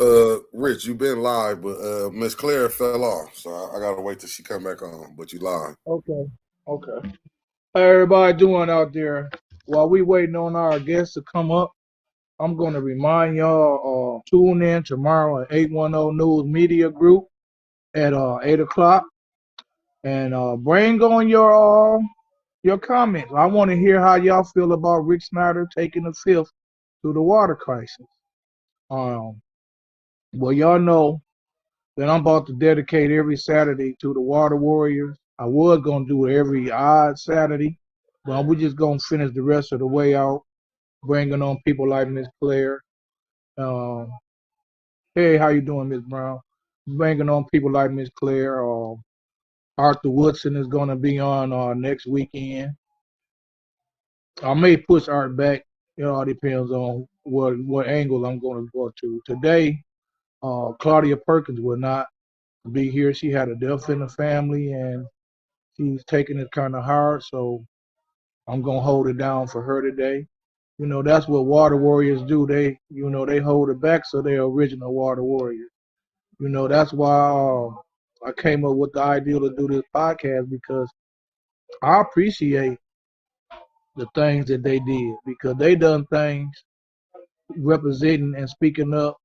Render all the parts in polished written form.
Rich, you been live, but Miss Claire fell off, so I gotta wait till she come back on. But you live. Okay. Okay. How everybody doing out there? While we waiting on our guests to come up, I'm going to remind y'all tune in tomorrow at 810 News Media Group at 8 o'clock and bring on your comments. I want to hear how y'all feel about Rick Snyder taking the fifth through the water crisis. Um, well, y'all know that I'm about to dedicate every Saturday to the Water Warriors. I was gonna do it every odd Saturday, but we're just gonna finish the rest of the way out, bringing on people like Miss Claire. Um, hey, how you doing, Miss Brown? Bringing on people like Miss Claire. Arthur Woodson is gonna be on next weekend. I may push Art back. It all depends on what angle I'm gonna go to. Today, Claudia Perkins will not be here. She had a death in the family, and she's taking it kind of hard, so I'm gonna hold it down for her today. You know, that's what water warriors do. They hold it back so they're original water warriors. You know, that's why I came up with the idea to do this podcast because I appreciate the things that they did because they done things representing and speaking up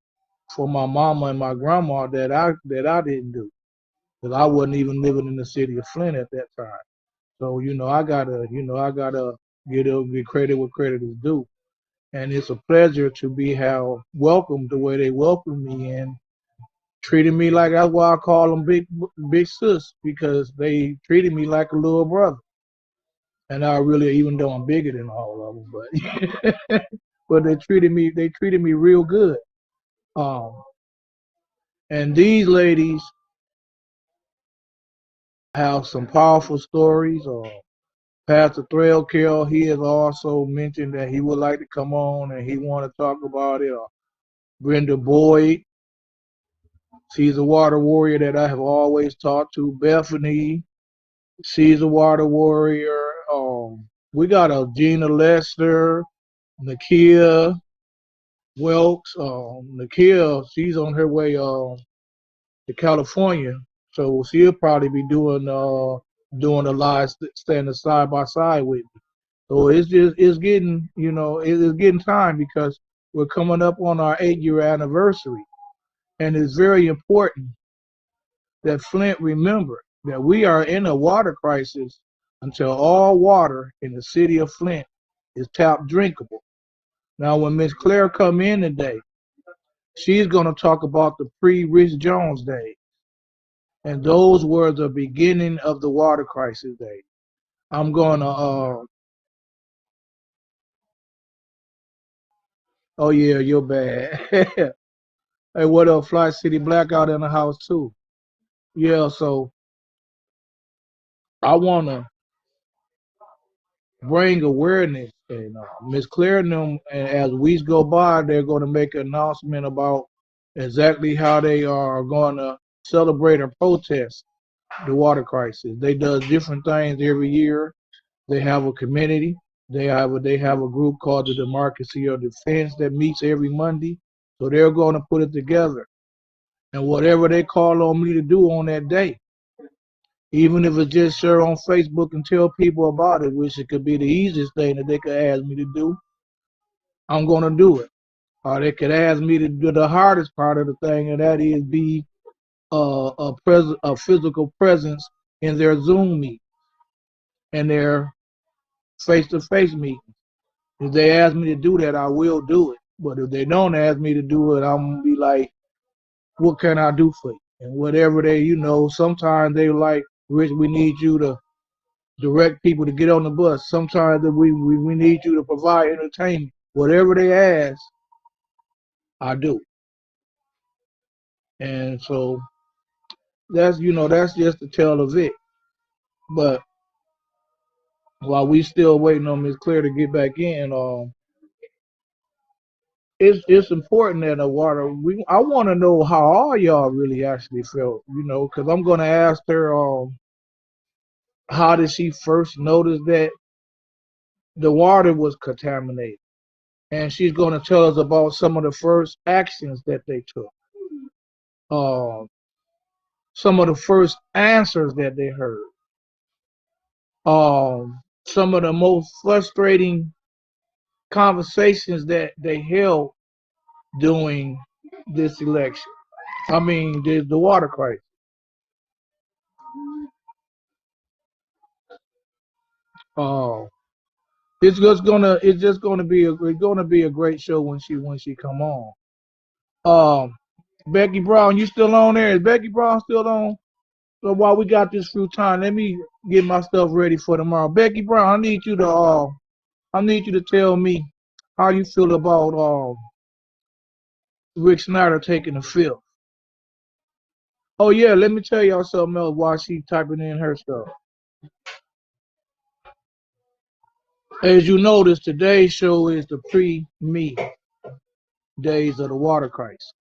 for my mama and my grandma that I didn't do because I wasn't even living in the city of Flint at that time. So I gotta give credit where credit is due, and it's a pleasure to be how welcomed the way they welcomed me and treated me like that's why I call them big sis because they treated me like a little brother, and I really even though I'm bigger than all of them, but but they treated me real good. Um, and these ladies have some powerful stories. Pastor Threll Carroll, he has also mentioned that he would like to come on and he want to talk about it. Brenda Boyd, she's a water warrior that I have always talked to. Bethany, she's a water warrior. We got a Gina Lester, Nakia Welks. Nakia, she's on her way to California, so she'll probably be doing a live standing side by side with me. So it's getting it's getting time because we're coming up on our 8 year anniversary, and it's very important that Flint remember that we are in a water crisis until all water in the city of Flint is tap drinkable. Now, when Miss Claire come in today, she's going to talk about the pre-Rich Jones day, and those were the beginning of the water crisis day. I'm going to oh yeah, you're bad. Hey, what up, Fly City Blackout in the house too? Yeah, so I want to bring awareness, and Miss Claire and them, and as weeks go by, they're going to make an announcement about exactly how they are going to celebrate or protest the water crisis. They do different things every year. They have a community. They have a group called the Democracy of Defense that meets every Monday. So they're going to put it together, and whatever they call on me to do on that day, even if it's just share on Facebook and tell people about it, which it could be the easiest thing that they could ask me to do, I'm gonna do it. Or they could ask me to do the hardest part of the thing, and that is be a physical presence in their Zoom meet and their face-to-face meetings. If they ask me to do that, I will do it. But if they don't ask me to do it, I'm gonna be like, "What can I do for you?" And whatever sometimes they like, "Rich, we need you to direct people to get on the bus. Sometimes we need you to provide entertainment." Whatever they ask, I do. And so that's just the tale of it. But while we still waiting on Miss Claire to get back in, it's important that the water. I want to know how all y'all really actually felt, because I'm gonna ask her how did she first notice that the water was contaminated, and she's gonna tell us about some of the first actions that they took. some of the first answers that they heard, some of the most frustrating conversations that they held during this election. I mean, the water crisis. Uh, it's just gonna be a great show when she come on. Um, Becky Brown, you still on there? Is Becky Brown still on? So while we got this few time, let me get my stuff ready for tomorrow. Becky Brown, I need you to tell me how you feel about Rick Snyder taking the fifth. Oh yeah, let me tell y'all something else while she typing in her stuff. As you notice, today's show is the pre-me days of the water crisis.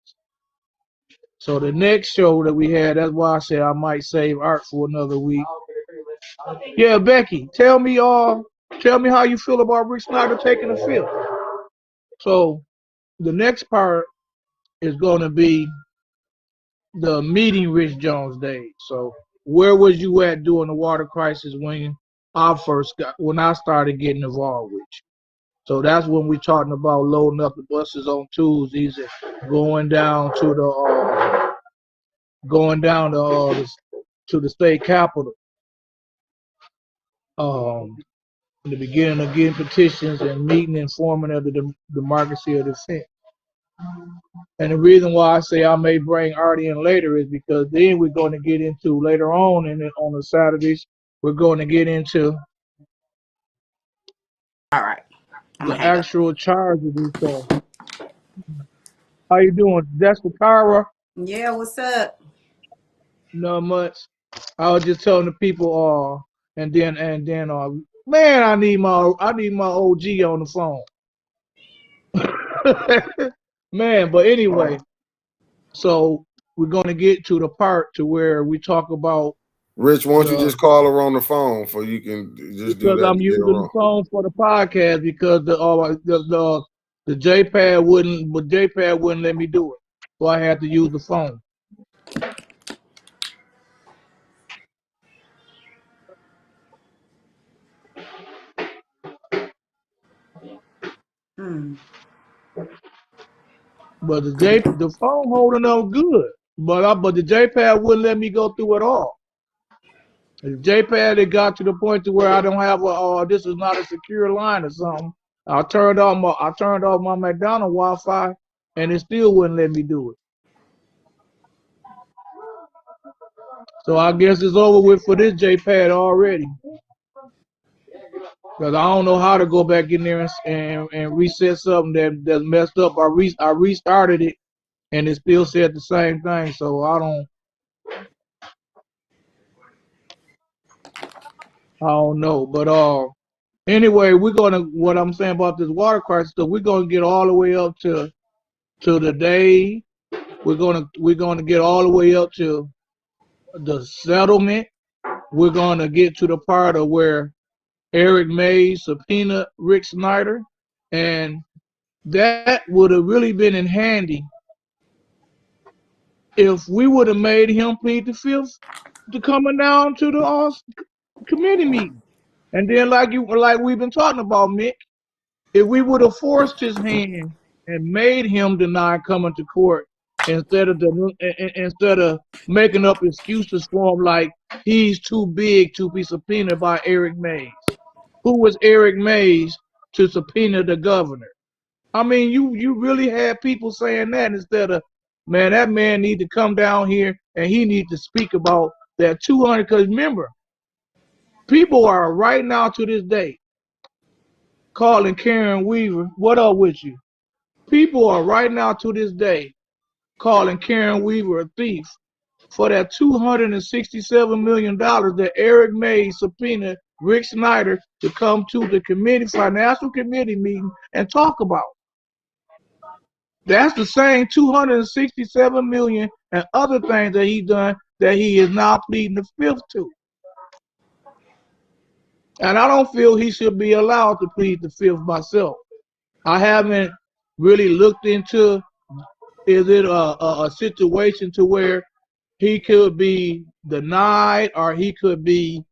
So the next show that we had, that's why I said I might save Art for another week. Yeah, Becky, tell me how you feel about Rick Snyder taking the fifth. So the next part is going to be the meeting Rich Jones days. So where was you at during the water crisis when I started getting involved with you? So that's when we talking about loading up the buses on Tuesdays and going down to the state capitol. In the beginning of getting petitions and meeting and forming of the democracy of defense. And the reason why I say I may bring Artie in later is because then we're going to get into later on on the Saturdays, we're going to get into All right. I'm the gonna hang up. actual charges and stuff. How you doing? That's the Kyra. Yeah, what's up? Not much. I was just telling the people, man, I need my OG on the phone. Man, but anyway, so we're gonna get to the part to where we talk about Rich, why don't you the just call her on the phone for you can just do because that I'm to get using her the on? phone for the podcast because the JPad wouldn't let me do it, so I had to use the phone. Hmm. But the phone holding up good, but the JPad wouldn't let me go through it all. The JPad, it got to the point to where I don't have this is not a secure line or something. I turned off my McDonald's Wi-Fi, and it still wouldn't let me do it. So I guess it's over with for this JPad already. Because I don't know how to go back in there and reset something that's messed up. I restarted it and it still said the same thing. So I don't know. But anyway, what I'm saying about this water crisis stuff, we're gonna get all the way up to the day. We're gonna get all the way up to the settlement. We're gonna get to the part of where Eric Mays subpoenaed Rick Snyder, and that would have really been in handy if we would have made him plead the fifth to coming down to the committee meeting. And then, like we've been talking about, Mick, if we would have forced his hand and made him deny coming to court instead of making up excuses for him like he's too big to be subpoenaed by Eric Mays. Who was Eric Mays to subpoena the governor? I mean, you really had people saying that instead of, man, that man need to come down here and he need to speak about that 200. Because remember, people are right now to this day calling Karen Weaver. What up with you? People are right now to this day calling Karen Weaver a thief for that $267 million that Eric Mays subpoenaed Rick Snyder to come to the financial committee meeting and talk about. That's the same 267 million and other things that he done that he is now pleading the fifth to. And I don't feel he should be allowed to plead the fifth myself. I haven't really looked into Is it a situation to where he could be denied, or he could be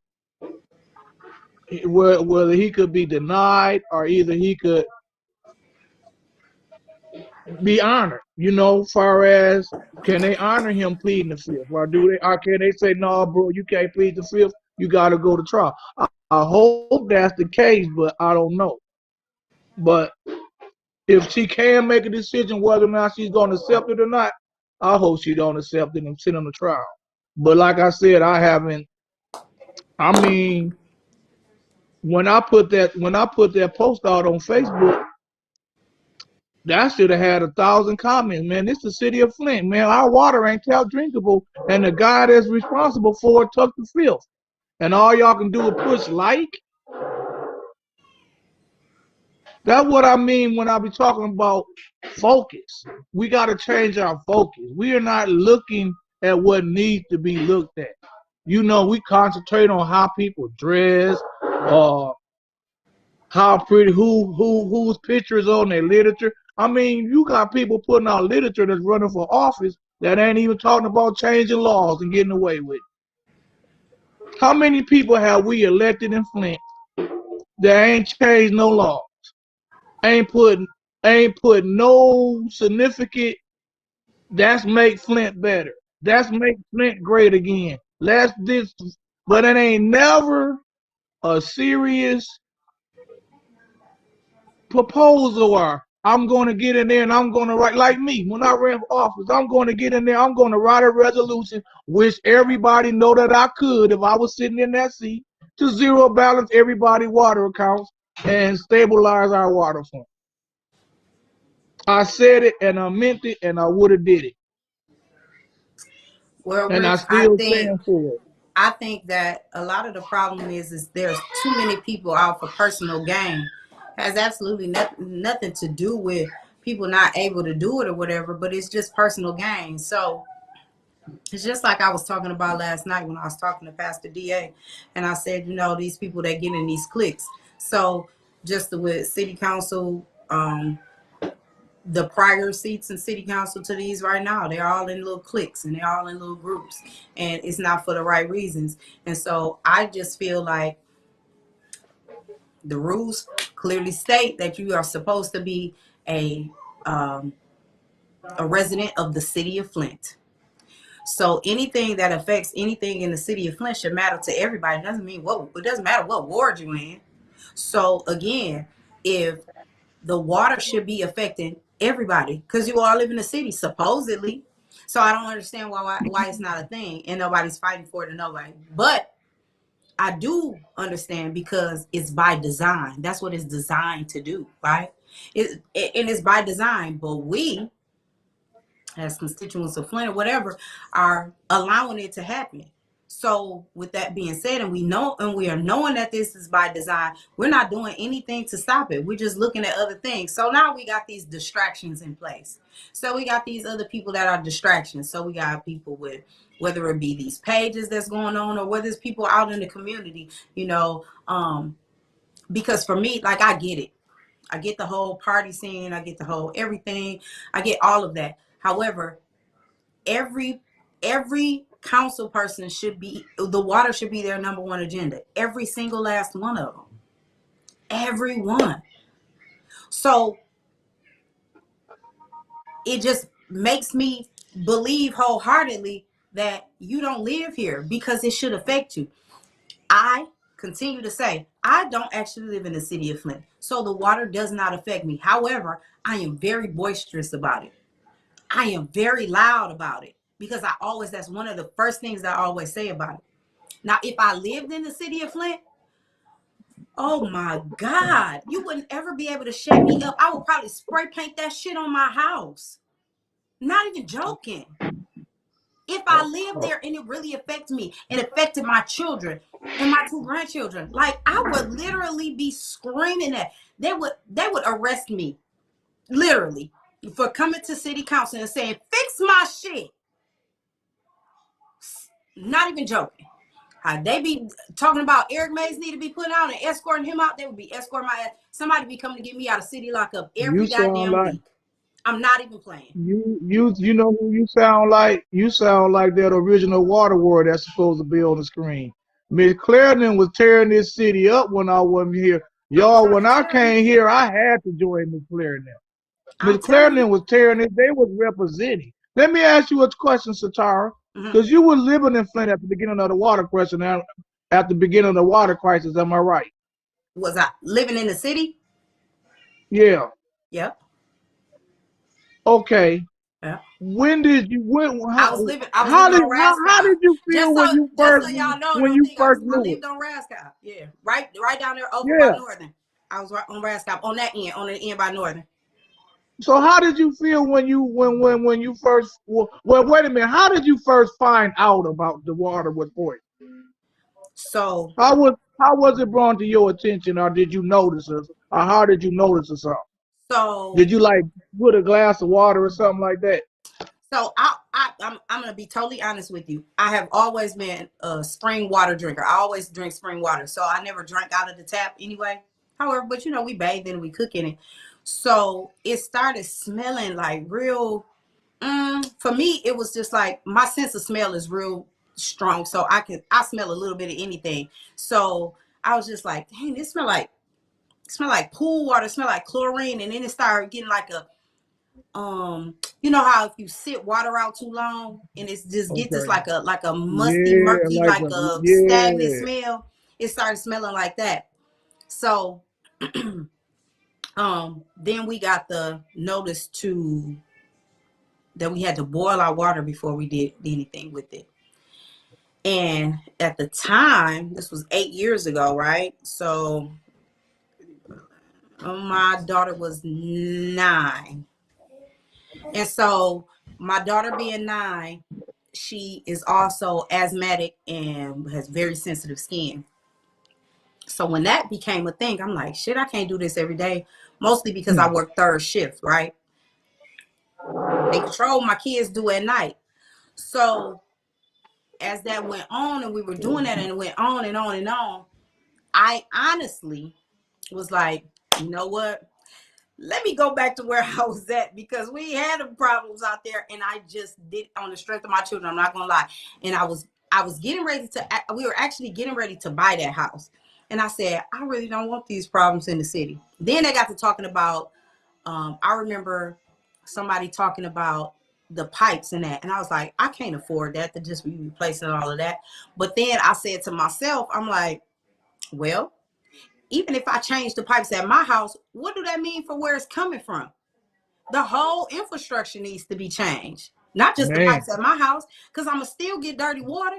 whether he could be denied, or either he could be honored? Far as can they honor him pleading the fifth, or can they say no, bro, you can't plead the fifth, you got to go to trial? I hope that's the case, but I don't know. But if she can make a decision whether or not she's going to accept it or not, I hope she don't accept it and sit on the trial. But like I said, I haven't. I mean, when I put that post out on Facebook, that should have had 1,000 comments. Man, this is the city of Flint. Man, our water ain't kept drinkable, and the guy that's responsible for it took the fifth. And all y'all can do is push like. That's what I mean when I be talking about focus. We got to change our focus. We are not looking at what needs to be looked at. We concentrate on how people dress, how pretty, whose pictures on their literature. I mean, you got people putting out literature that's running for office that ain't even talking about changing laws and getting away with it. How many people have we elected in Flint that ain't changed no law? Ain't put no significant. That's make Flint better. That's make Flint great again. But it ain't never a serious proposal or I'm going to get in there and I'm going to write, like me when I ran for office. I'm going to get in there. I'm going to write a resolution, which everybody know that I could if I was sitting in that seat, to zero balance everybody's water accounts and stabilize our water fund. I said it and I meant it and I would have did it. Well, And I Rich, still stand for it. I think that a lot of the problem is there's too many people out for personal gain. Has absolutely nothing to do with people not able to do it or whatever, but it's just personal gain. So it's just like I was talking about last night when I was talking to Pastor DA, and I said, these people that get in these cliques. So just with city council, the prior seats in city council to these right now, they're all in little cliques and they're all in little groups, and it's not for the right reasons. And so I just feel like the rules clearly state that you are supposed to be a resident of the city of Flint. So anything that affects anything in the city of Flint should matter to everybody. It doesn't matter what ward you're in. So again, if the water should be affecting everybody, because you all live in the city supposedly. So I don't understand why it's not a thing and nobody's fighting for it in no way. But I do understand because it's by design. That's what it's designed to do, right? And it's by design. But we, as constituents of Flint or whatever, are allowing it to happen. So with that being said, and we are knowing that this is by design, we're not doing anything to stop it. We're just looking at other things. So now we got these distractions in place. So we got these other people that are distractions. So we got people with, whether it be these pages that's going on or whether it's people out in the community, because for me, like, I get it. I get the whole party scene. I get the whole everything. I get all of that. However, every council person the water should be their number one agenda. Every single last one of them. Every one. So it just makes me believe wholeheartedly that you don't live here because it should affect you. I continue to say, I don't actually live in the city of Flint, so the water does not affect me. However, I am very boisterous about it. I am very loud about it because that's one of the first things that I always say about it. Now, if I lived in the city of Flint, oh my God, you wouldn't ever be able to shut me up. I would probably spray paint that shit on my house. Not even joking. If I lived there and it really affected me, it affected my children and my 2 grandchildren, like, I would literally be screaming that they would arrest me, literally, for coming to city council and saying, fix my shit. Not even joking. How they be talking about Eric Mays need to be put out and escorting him out, they would be escorting my ass. Somebody be coming to get me out of city lockup every goddamn week. I'm not even playing. You know who you sound like? You sound like that original water word that's supposed to be on the screen. Miss Clarendon was tearing this city up when I wasn't here. I'm Y'all, trying when to I tell you. came here, I had to join Miss Clarendon. Miss I'm telling you. Clarendon was tearing it. They was representing. Let me ask you a question, Satara, Hmm. because you were living in Flint at the beginning of the water crisis. Now, at the beginning of the water crisis, am I right? Was I living in the city? Yeah. Yep. Okay. Yeah. When did you when I was how living did on how Rascon. did you feel Just so y'all know, when don't you think first I knew it? lived on Rascon. Yeah. Right down there over by Yeah. Northern. I was right on Rascon, on that end, on the end by Northern. So how did you feel when you first well wait a minute, how did you first find out about the water was poison? So How was it brought to your attention, or did you notice it, or how did you notice or something? so Did you like put a glass of water or something like that? So I'm gonna be totally honest with you. I have always been a spring water drinker. I always drink spring water, so I never drank out of the tap anyway. However, but we bathe in it, we cook in it. So it started smelling like real. For me, it was just like my sense of smell is real strong, so I smell a little bit of anything. So I was just like, dang, this smell like pool water, smell like chlorine, and then it started getting like a you know how if you sit water out too long and it's just get this Okay. like a musty Yeah, murky like like a a stagnant yeah. smell. It started smelling like that. So then we got the notice to that we had to boil our water before we did anything with it. And at the time, this was 8 years ago, right? So my daughter was 9. And so my daughter being 9, she is also asthmatic and has very sensitive skin. So when that became a thing, I'm like, shit, I can't do this every day. Mostly because I work third shift, right? They control my kids do at night. So as that went on and we were doing that and it went on and on and on, I honestly was like, you know what? Let me go back to where I was at because we had problems out there and I just did on the strength of my children. I'm not gonna lie. And I was getting ready to we were actually getting ready to buy that house. And I said, I really don't want these problems in the city. Then they got to talking about I remember somebody talking about the pipes and that. And I was like, I can't afford that to just be replacing all of that. But then I said to myself, I'm like, well, even if I change the pipes at my house, what do that mean for where it's coming from? The whole infrastructure needs to be changed, not just the Man, pipes at my house, because I'm gonna still get dirty water.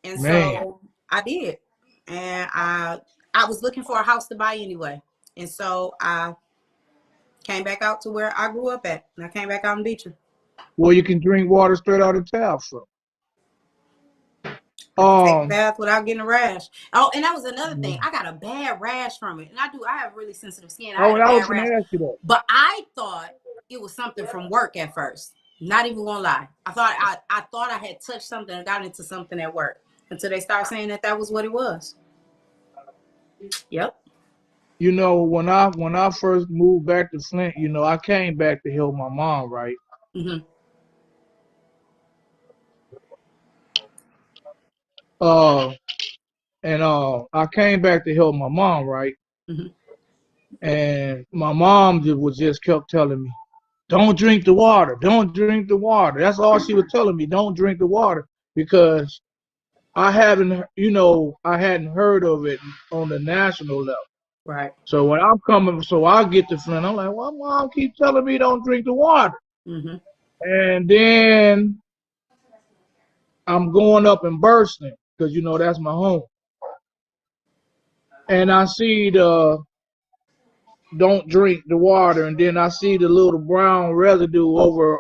And man. so I did, and I was looking for a house to buy anyway, and so I came back out to where I grew up at, and I came back out in Beecher. Well, you can drink water straight out of the tap. So, I can take a um, bath without getting a rash. Oh, and that was another thing. I got a bad rash from it, and I have really sensitive skin. I oh, had a I was bad gonna rash. ask you that. But I thought it was something from work at first. Not even gonna lie. I thought I had touched something and got into something at work until they started saying that was what it was. Yep. You know, when I first moved back to Flint, you know, I came back to help my mom, right? Mhm. Uh, and I came back to help my mom, right? Mhm. And my mom just kept telling me, "Don't drink the water. Don't drink the water." That's all she was telling me. Don't drink the water because I hadn't heard of it on the national level. Right. So when I'm coming, so I get to Flint, I'm like, well, mom keep telling me don't drink the water. Mhm. And then I'm going up and bursting because you know that's my home. And I see the don't drink the water, and then I see the little brown residue over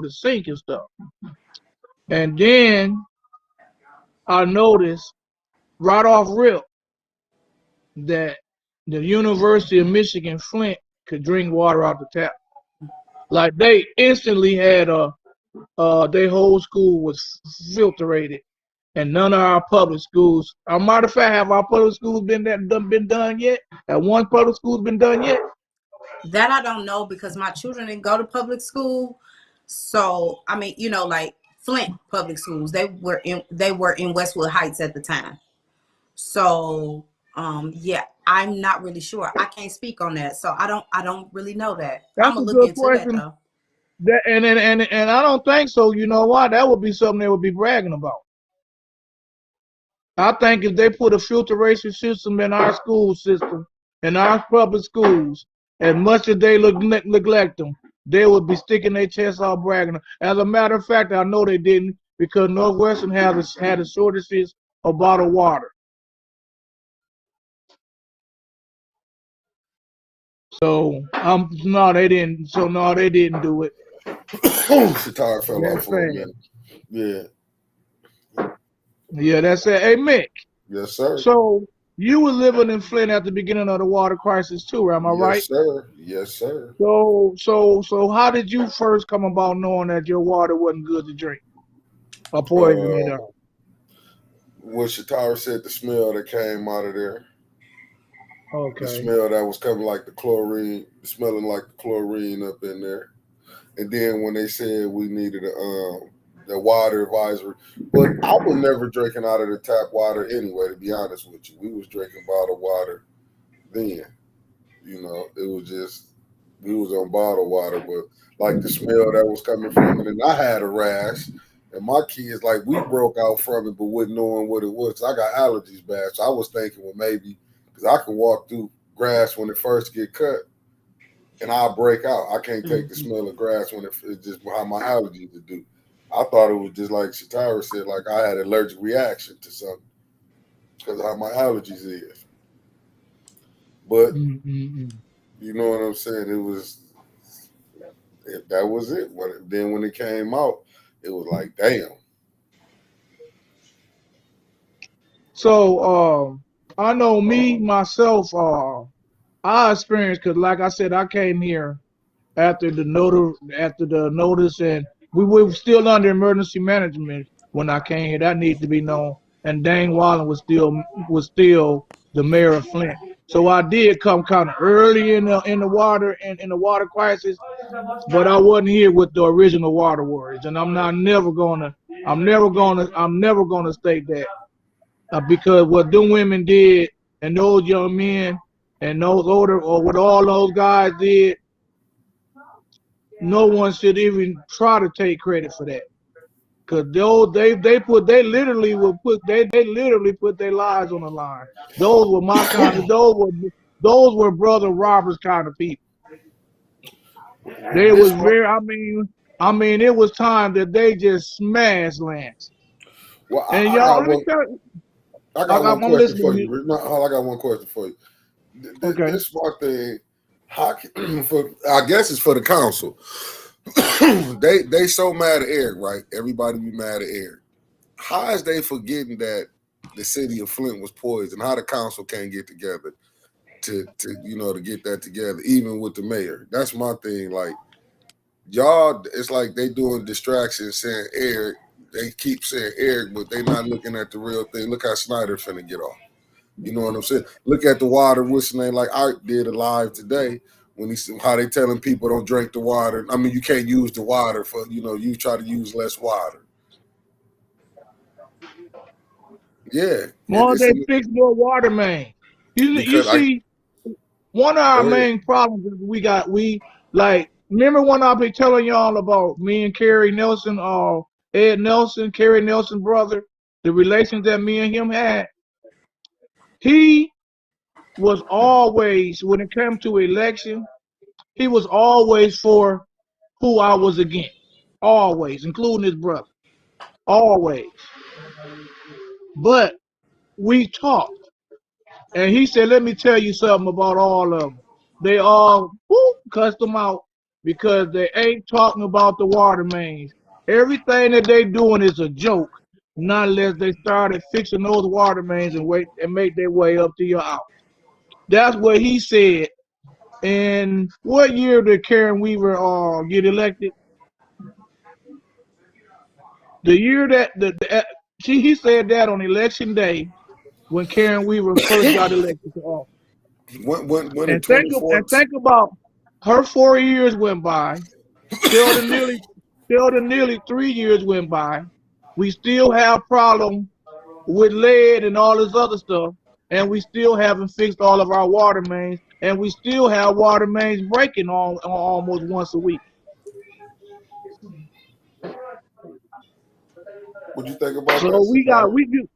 the sink and stuff. And then I noticed right off rip that the University of Michigan Flint could drink water out the tap. Like they instantly had their whole school was filtrated, and none of our public schools. As a matter of fact, have our public schools been done yet? Have one public school's been done yet? That I don't know because my children didn't go to public school. So I mean, like Flint public schools, they were in Westwood Heights at the time. So yeah, I'm not really sure. I can't speak on that. So I don't really know that. I'm That's a gonna look good into that question. though. And I don't think so. You know why? That would be something they would be bragging about. I think if they put a filtration system in our school system, in our public schools, as much as they neglect them, they would be sticking their chests out bragging. As a matter of fact, I know they didn't because Northwestern had a shortages of bottled water. So no, they didn't. So no, they didn't do it. Shatara fell That's off for a sad. minute. Yeah. Yeah, that's it. Hey, Mick. Yes, sir. So you were living in Flint at the beginning of the water crisis too, am I right? Yes, sir. Yes, sir. So how did you first come about knowing that your water wasn't good to drink or poison it up? When Shatara said the smell that came out of there, the Okay. smell that was coming like the chlorine, smelling like the chlorine up in there. And then when they said we needed the water advisory, but I was never drinking out of the tap water anyway, to be honest with you. We was drinking bottled water then. You know, it was just, we was on bottled water, but like the smell that was coming from it. And I had a rash, and my kids, like, we broke out from it, but wasn't knowing what it was. I got allergies bad, so I was thinking, well, maybe, because I can walk through grass when it first get cut, and I'll break out. I can't take the smell of grass when it's just how my allergies do. I thought it was just like Shatara said, like I had an allergic reaction to something because of how my allergies is. But you know what I'm saying? That was it. Then when it came out, it was like, damn. So I know myself, I experienced because like I said, I came here after the notice, and we were still under emergency management when I came here. That needs to be known. And Dane Wallen was still the mayor of Flint. So I did come kind of early in the water in the water crisis, but I wasn't here with the original water warriors. And I'm never gonna state that because what them women did and those young men and those older or what all those guys did, no one should even try to take credit for that. Cause they literally put their lives on the line. Those were my kind of those were brother Roberts kind of people. They was very I mean it was time that they just smashed Lance. Well, and I y'all got one question for you. I got one question for you. Okay. This one thing, I guess it's for the council. they so mad at Eric, right? Everybody be mad at Eric. How is they forgetting that the city of Flint was poisoned? How the council can't get together to get that together, even with the mayor? That's my thing. Like, y'all, it's like they doing distractions saying Eric. They keep saying Eric, but they not looking at the real thing. Look how Snyder finna get off. You know what I'm saying? Look at the water, what's the name, like Art did live today when how they telling people don't drink the water. I mean, you can't use the water for, you try to use less water. Yeah. Why they fix more water main? You see, one of our main problems is remember when I be telling y'all about me and Kerry Nelson, Ed Nelson, Kerry Nelson brother, the relations that me and him had? He was always, when it came to election, he was always for who I was against. Always, including his brother. Always. But we talked. And he said, let me tell you something about all of them. They all cussed them out because they ain't talking about the water mains. Everything that they doing is a joke, not unless they started fixing those water mains and make their way up to your house. That's what he said. And what year did Karen Weaver get elected? The year that he said that on election day when Karen Weaver first got elected to office. When and think about Her 4 years went by. Sheldon nearly 3 years went by. We still have problem with lead and all this other stuff, and we still haven't fixed all of our water mains, and we still have water mains breaking on almost once a week. What you think about So that, we Sakai? got we do.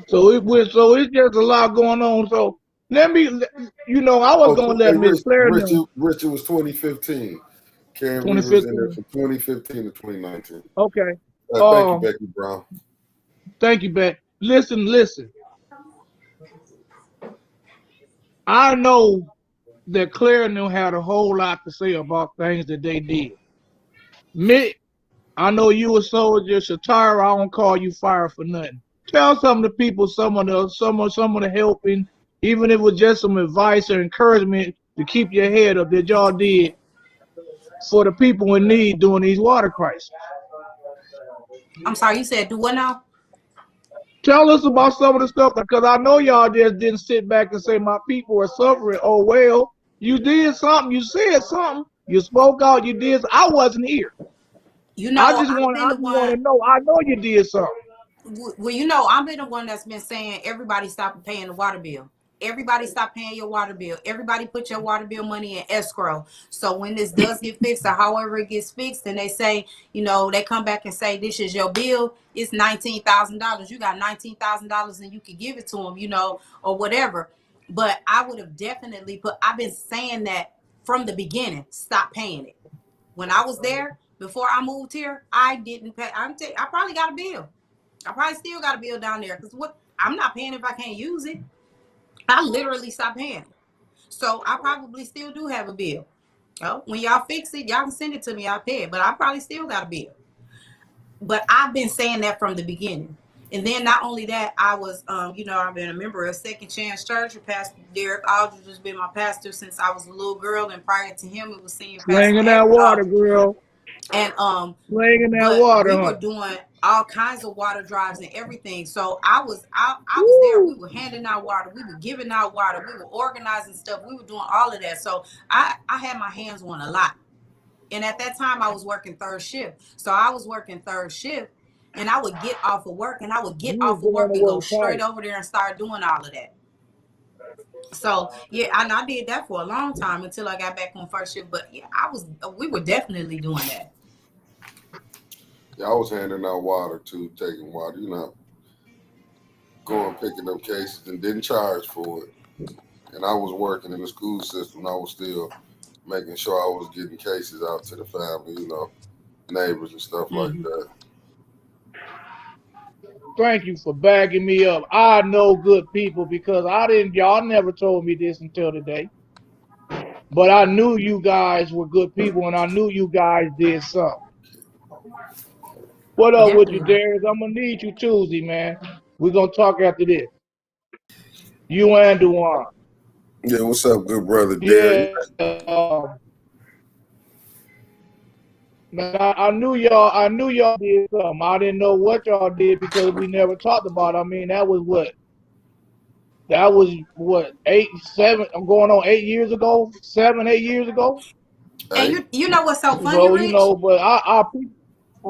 So it's just a lot going on. So let me, I was Oh, gonna let hey, Miss Claire Rich, know. Rich, it was 2015. Karen Weaver was in there 2015. from 2015 to 2019. Okay. Thank you, Um. Becky Brown. Thank you, Ben. Listen. I know that Claire knew had a whole lot to say about things that they did. Mick, I know you a soldier, Shatara. I don't call you fire for nothing. Tell some of the people, some of the helping, even if it was just some advice or encouragement to keep your head up that y'all did for the people in need during these water crises. I'm sorry, you said do what now? Tell us about some of the stuff, because I know y'all just didn't sit back and say my people are suffering. Oh well, you did something, you said something, you spoke out, you did. I wasn't here. You I know, just I've want been I the just want one. to know. I know you did something. Well, you know, I've been the one that's been saying everybody stop paying the water bill. Everybody stop paying your water bill. Everybody put your water bill money in escrow. So when this does get fixed or however it gets fixed, and they say, they come back and say this is your bill, it's $19,000. You got $19,000 and you can give it to them, or whatever. But I would have definitely I've been saying that from the beginning. Stop paying it. When I was there before I moved here, I didn't pay. I probably got a bill. I probably still got a bill down there because I'm not paying if I can't use it. I literally stopped paying. So I probably still do have a bill. Oh, when y'all fix it, y'all can send it to me. I'll pay it. But I probably still got a bill. But I've been saying that from the beginning. And then not only that, I was, I've been a member of Second Chance Church. Pastor Derek Aldridge has been my pastor since I was a little girl, and prior to him, it was Senior Pastor Slinging that Edward water, Aldridge. girl. And Slinging that but water, we huh? were doing all kinds of water drives and everything. So I was there. We Woo. were handing out water. We were giving out water. We were organizing stuff. We were doing all of that. So I had my hands on a lot. And at that time, I was working third shift. So I was working third shift, and I would get off of work, and I would get You was off of going work to and go work straight tight. over there and start doing all of that. So yeah, and I did that for a long time until I got back on first shift. But yeah, we were definitely doing that. Yeah, I was handing out water too, taking water, going picking up cases and didn't charge for it. And I was working in the school system. I was still making sure I was getting cases out to the family, neighbors and stuff like Mm-hmm. that. Thank you for backing me up. I know good people because y'all never told me this until today. But I knew you guys were good people, and I knew you guys did something. What up with you, Definitely. Darius? I'm gonna need you Tuesday, man. We're gonna talk after this. You and Dewan. Yeah, what's up, good brother Derek? Yeah. Man, I knew y'all did something. I didn't know what y'all did because we never talked about it. I mean, that was what? That was what, 7, I'm going on 8 years ago, 7, 8 years ago. And Hey, you know what's so funny, So, Rich? but I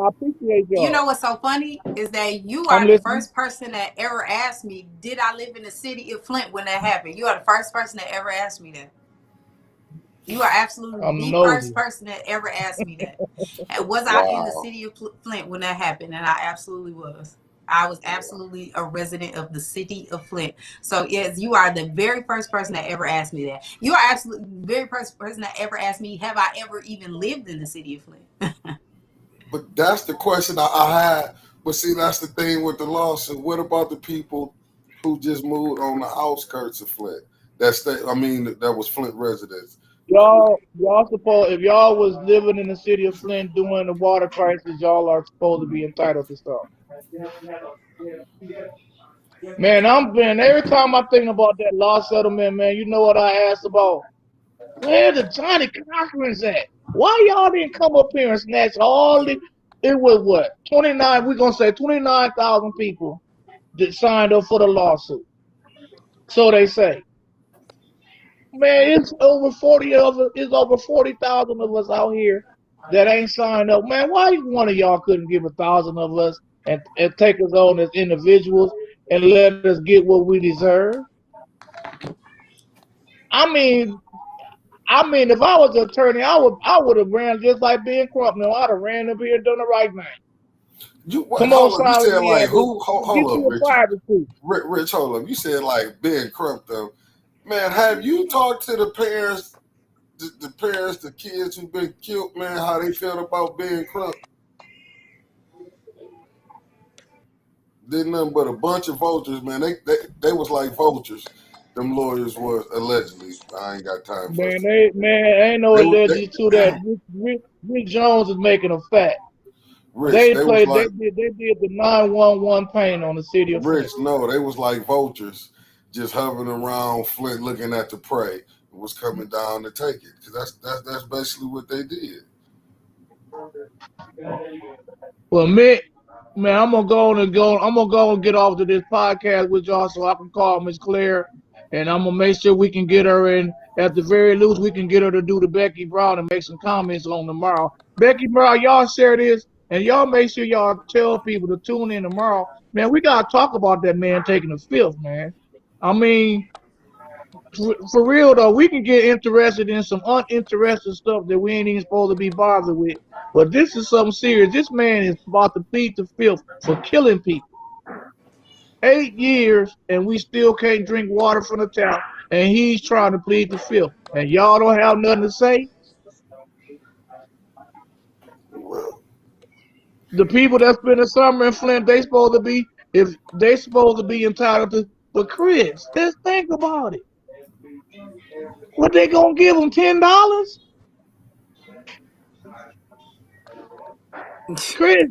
appreciate You know y'all. what's so funny is that you I'm are the listening. first person that ever asked me, did I live in the city of Flint when that happened? You are the first person that ever asked me that. You are absolutely I'm the first nosy. person that ever asked me that. And was I in the wow. city of Flint when that happened? And I absolutely was. I was absolutely a resident of the city of Flint. So yes, you are the very first person that ever asked me that. You are absolutely the very first person that ever asked me, have I ever even lived in the city of Flint? But that's the question I had. But see, that's the thing with the lawsuit. What about the people who just moved on the outskirts of Flint? That was Flint residents. Y'all supposed, if y'all was living in the city of Flint during the water crisis, y'all are supposed to be entitled to stuff. Man, every time I think about that law settlement, man, you know what I asked about? Where the Johnny Cochran's at? Why y'all didn't come up here and snatch all the, it was what, 29, we're going to say 29,000 people that signed up for the lawsuit. So they say. Man, it's over 40 of us. It's over 40,000 of us out here that ain't signed up. Man, why one of y'all couldn't give 1,000 of us and take us on as individuals and let us get what we deserve? I mean, if I was an attorney, I would have ran just like Ben Crump. No, I'd have ran up here and done the right thing. Come on, Hold up. You sign with said me like at who? get Hold up, you a Richard. private suit. Rich, hold up. You said like Ben Crump though. Man, have you talked to the parents, the kids who've been killed, man, how they felt about Ben Crump? Did nothing but a bunch of vultures, man. They was like vultures. Them lawyers was allegedly. I ain't got time for it. Ain't no allegedly to that. Rick Jones is making a fact. Rich, They did the 911 pain on the city of Flint. Rich, no, they was like vultures, just hovering around Flint, looking at the prey. It was coming down to take it, because that's basically what they did. Well, man, I'm gonna go and get off to this podcast with y'all so I can call Miss Claire, and I'm gonna make sure we can get her in. At the very least, we can get her to do the Becky Brown and make some comments on tomorrow. Becky Brown, y'all share this, and y'all make sure y'all tell people to tune in tomorrow. Man, we gotta talk about that man taking the fifth, man. I mean, for real though, we can get interested in some uninterested stuff that we ain't even supposed to be bothered with. But this is something serious. This man is about to plead the fifth for killing people. 8 years and we still can't drink water from the tap, and he's trying to plead the fifth. And y'all don't have nothing to say? Well, the people that spend the summer in Flint, they supposed to be entitled to. But Chris, just think about it. What they gonna give them, $10? Chris.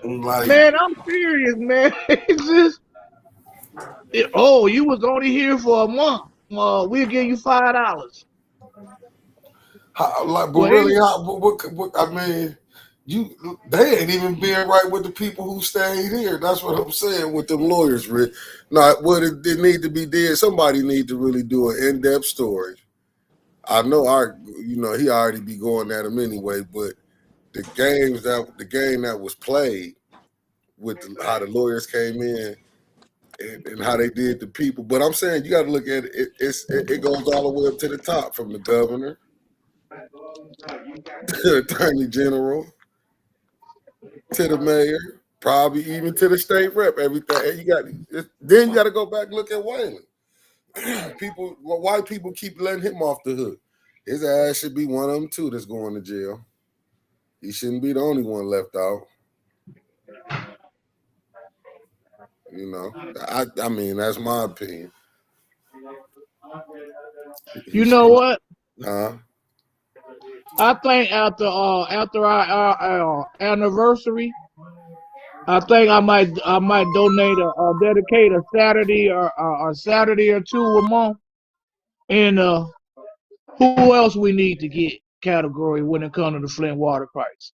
like, Man, I'm serious, man. It's just, you was only here for a month. We'll give you $5. I mean, they ain't even being right with the people who stayed here. That's what I'm saying with them lawyers, Rick. Now, what it need to be did, somebody need to really do an in-depth story. I know he already be going at him anyway, but the game that was played with how the lawyers came in and how they did the people. But I'm saying you got to look at it. It goes all the way up to the top, from the governor, the attorney general, to the mayor, probably even to the state rep. Everything. And then you got to go back and look at Wayland. White people keep letting him off the hook. His ass should be one of them too that's going to jail. He shouldn't be the only one left out. I mean, that's my opinion. You know what? Huh? I think after our anniversary, I think I might donate dedicate a Saturday or a Saturday or two a month, and who else we need to get category when it comes to the Flint water crisis.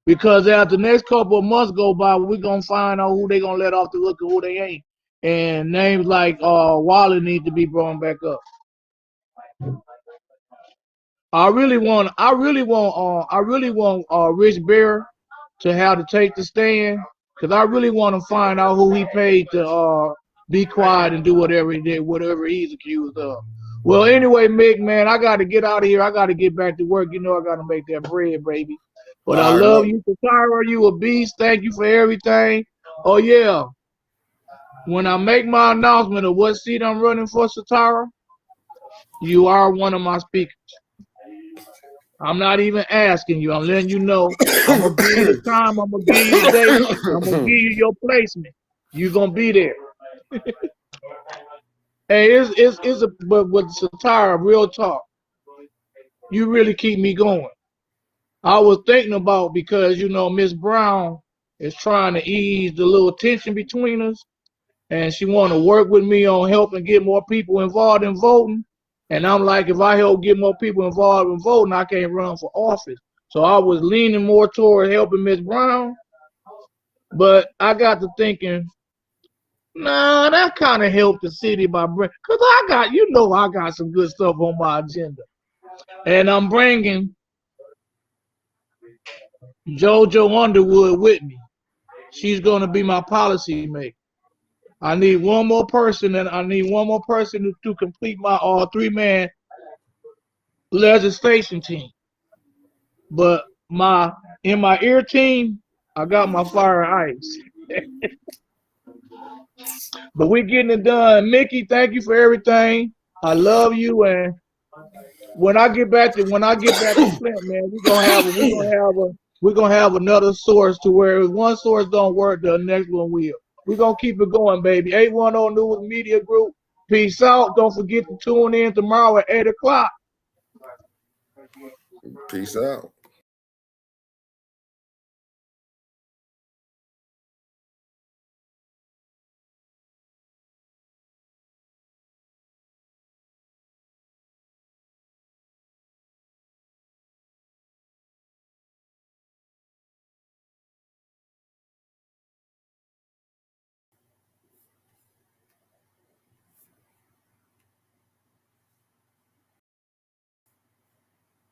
Because after the next couple of months go by, we're gonna find out who they gonna let off the hook and who they ain't. And names like Wally need to be brought back up. I really want Rich Bear to have to take the stand, because I really want to find out who he paid to be quiet and do whatever he did, whatever he's accused of. Well, anyway, Mick, man, I got to get out of here. I got to get back to work. I got to make that bread, baby. But I love you, Satara. You a beast. Thank you for everything. Oh, yeah. When I make my announcement of what seat I'm running for, Satara, you are one of my speakers. I'm not even asking you. I'm letting you know. I'm going to give you the time. I'm going to give you the date. I'm going to give you your placement. You're going to be there. Hey, but with Satara, real talk, you really keep me going. I was thinking about, because, Miss Brown is trying to ease the little tension between us, and she want to work with me on helping get more people involved in voting. And I'm like, if I help get more people involved in voting, I can't run for office. So I was leaning more toward helping Miss Brown. But I got to thinking, nah, that kind of helped the city by bringing, because I got some good stuff on my agenda. And I'm bringing JoJo Underwood with me. She's going to be my policy maker. I need one more person, and I need one more person to complete my three-man legislation team. But in my ear team, I got my fire and ice. But we're getting it done. Mickey, thank you for everything. I love you, and when I get back to Flint, man, we're gonna have another source to where if one source don't work, the next one will. We're gonna keep it going, baby. 810 News Media Group. Peace out. Don't forget to tune in tomorrow at 8 o'clock. Peace out.